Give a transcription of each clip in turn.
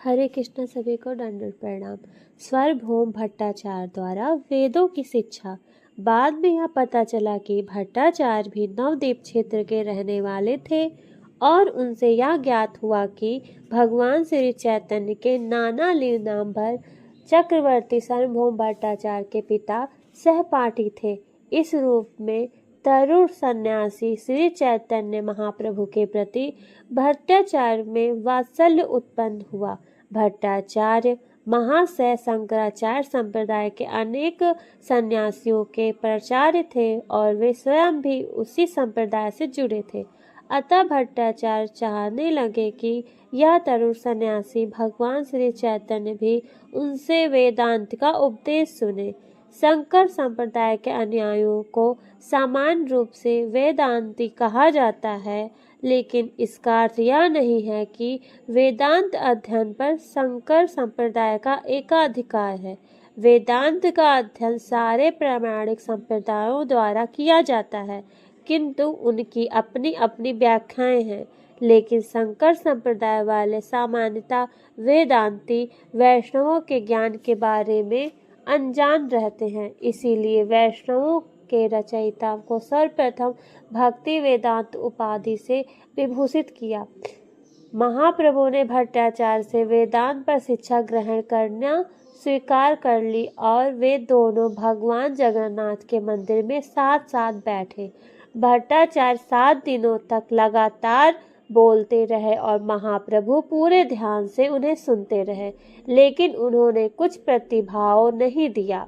हरे कृष्ण। सभी को दंडवत प्रणाम। सार्वभौम भट्टाचार्य द्वारा वेदों की शिक्षा। बाद में यह पता चला कि भट्टाचार्य भी नवद्वीप क्षेत्र के रहने वाले थे और उनसे यह ज्ञात हुआ कि भगवान श्री चैतन्य के नाना लीलांबर चक्रवर्ती सार्वभौम भट्टाचार्य के पिता सहपाठी थे। इस रूप में तरुण सन्यासी श्री चैतन्य महाप्रभु के प्रति भट्टाचार्य में वात्सल्य उत्पन्न हुआ। भट्टाचार्य महाशय शंकराचार्य संप्रदाय के अनेक सन्यासियों के प्राचार्य थे और वे स्वयं भी उसी संप्रदाय से जुड़े थे। अतः भट्टाचार्य चाहने लगे कि यह तरुण सन्यासी भगवान श्री चैतन्य भी उनसे वेदांत का उपदेश सुने। शंकर संप्रदाय के अनुयायियों को सामान्य रूप से वेदांती कहा जाता है, लेकिन इसका अर्थ यह नहीं है कि वेदांत अध्ययन पर शंकर संप्रदाय का एकाधिकार है। वेदांत का अध्ययन सारे प्रामाणिक संप्रदायों द्वारा किया जाता है, किंतु उनकी अपनी अपनी व्याख्याएं हैं। लेकिन शंकर संप्रदाय वाले सामान्यतः वेदांती वैष्णवों के ज्ञान के बारे में अनजान रहते हैं। इसीलिए वैष्णवों के रचयिता को सर्वप्रथम भक्ति वेदांत उपाधि से विभूषित किया। महाप्रभु ने भट्टाचार्य से वेदांत पर शिक्षा ग्रहण करना स्वीकार कर ली और वे दोनों भगवान जगन्नाथ के मंदिर में साथ साथ बैठे। भट्टाचार्य 7 दिनों तक लगातार बोलते रहे और महाप्रभु पूरे ध्यान से उन्हें सुनते रहे, लेकिन उन्होंने कुछ प्रतिभाव नहीं दिया।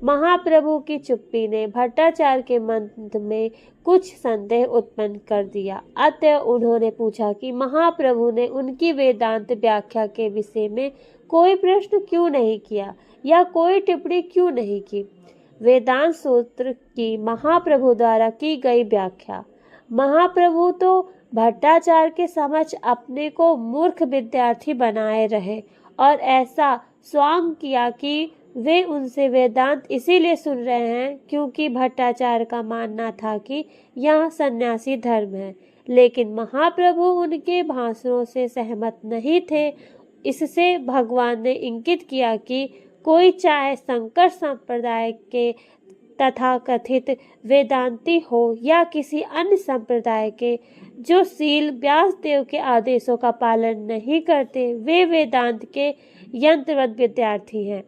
महाप्रभु की चुप्पी ने भट्टाचार्य के मन में कुछ संदेह उत्पन्न कर दिया। अतः उन्होंने पूछा कि महाप्रभु ने उनकी वेदांत व्याख्या के विषय में कोई प्रश्न क्यों नहीं किया या कोई टिप्पणी क्यों नहीं की। वेदांत सूत्र की महाप्रभु द्वारा की गई व्याख्या। महाप्रभु तो भट्टाचार्य के समक्ष अपने को मूर्ख विद्यार्थी बनाए रहे और ऐसा स्वांग किया कि वे उनसे वेदांत इसीलिए सुन रहे हैं क्योंकि भट्टाचार्य का मानना था कि यह सन्यासी धर्म है। लेकिन महाप्रभु उनके भाषणों से सहमत नहीं थे। इससे भगवान ने इंगित किया कि कोई चाहे शंकर संप्रदाय के तथाकथित वेदांती हो या किसी अन्य संप्रदाय के जो शील व्यासदेव के आदेशों का पालन नहीं करते, वे वेदांत के यंत्रवत विद्यार्थी हैं।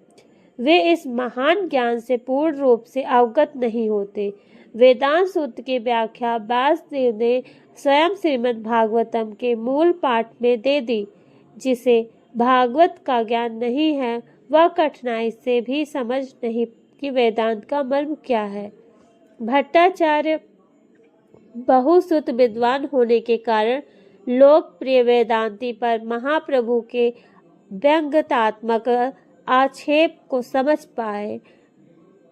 वे इस महान ज्ञान से पूर्ण रूप से अवगत नहीं होते। वेदांत सूत्र की व्याख्या व्यासदेव ने स्वयं श्रीमद् भागवतम के मूल पाठ में दे दी। जिसे भागवत का ज्ञान नहीं है वह कठिनाई से भी समझ नहीं कि वेदांत का मर्म क्या है। भट्टाचार्य बहुश्रुत विद्वान होने के कारण लोकप्रिय वेदांती पर महाप्रभु के व्यंग्यात्मक आक्षेप को समझ पाए।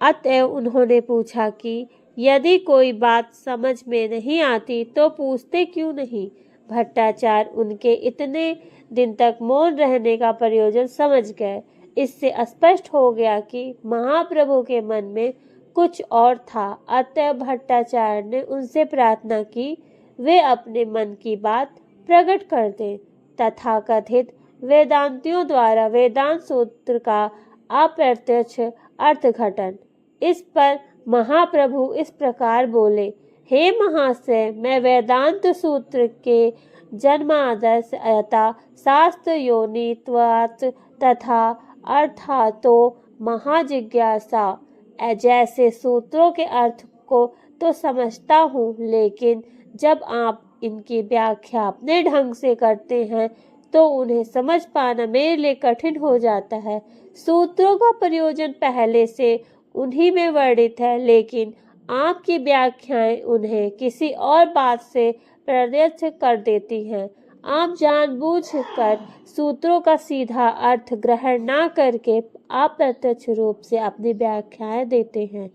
अतएव उन्होंने पूछा कि यदि कोई बात समझ में नहीं आती तो पूछते क्यों नहीं। भट्टाचार्य उनके इतने दिन तक मौन रहने का प्रयोजन समझ गए। इससे स्पष्ट हो गया कि महाप्रभु के मन में कुछ और था। अतः भट्टाचार्य ने उनसे प्रार्थना की वे अपने मन की बात प्रकट कर दें। तथाकथित वेदांतियों द्वारा वेदांत सूत्र का अप्रत्यक्ष अर्थघटन। इस पर महाप्रभु इस प्रकार बोले, हे महाशय, मैं वेदांत सूत्र के जन्मादर्श यथा शास्त्र योनित्वात् तथा अर्थातो महाजिज्ञासा जैसे सूत्रों के अर्थ को तो समझता हूँ, लेकिन जब आप इनकी व्याख्या अपने ढंग से करते हैं तो उन्हें समझ पाना मेरे लिए कठिन हो जाता है। सूत्रों का प्रयोजन पहले से उन्हीं में वर्णित है, लेकिन आपकी व्याख्याएं उन्हें किसी और बात से प्रत्यक्ष कर देती हैं। आप जानबूझकर सूत्रों का सीधा अर्थ ग्रहण न करके अप्रत्यक्ष रूप से अपनी व्याख्याएं देते हैं।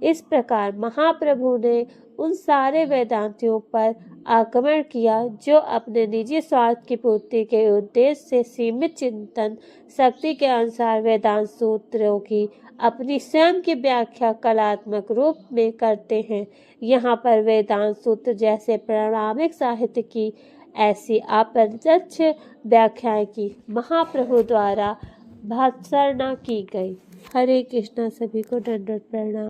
इस प्रकार महाप्रभु ने उन सारे वेदांतियों पर आक्रमण किया जो अपने निजी स्वार्थ की पूर्ति के उद्देश्य से सीमित चिंतन शक्ति के अनुसार वेदांत सूत्रों की अपनी स्वयं की व्याख्या कलात्मक रूप में करते हैं। यहाँ पर वेदांत सूत्र जैसे प्रामाणिक साहित्य की ऐसी अप्रत्यक्ष व्याख्याएं की महाप्रभु द्वारा भर्त्सना की गई। हरे कृष्णा। सभी को दंडवत प्रणाम।